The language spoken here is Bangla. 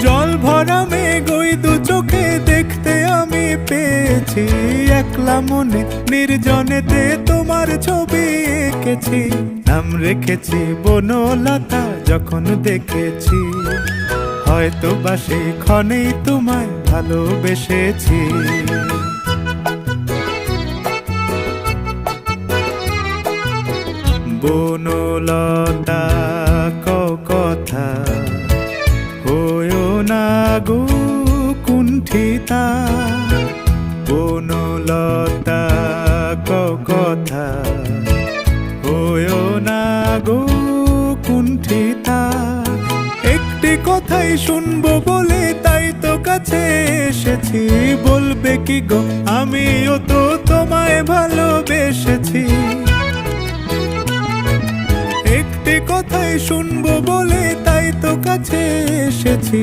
জল ভরা মেঘ ওই দু চোখে দেখতে আমি পেয়েছি, একলা মনে নির্জনেতে তোমার ছবি এঁকেছি। নাম রেখেছি বনলতা যখন দেখেছি, হয়তো বা সেই ক্ষণেই তোমায় ভালোবেসেছি। বনলতা কথা হয়ো না গো কুণ্ঠিতা, বনলতা কথা হয়ো না গো কুণ্ঠিতা। একটি কথাই শুনবো বলে তাই তো কাছে এসেছি, বলবে কি গো আমিও তো তোমায় ভালোবেসেছি। একটি কথাই শুনবো বলে তাই তো কাছে এসেছি,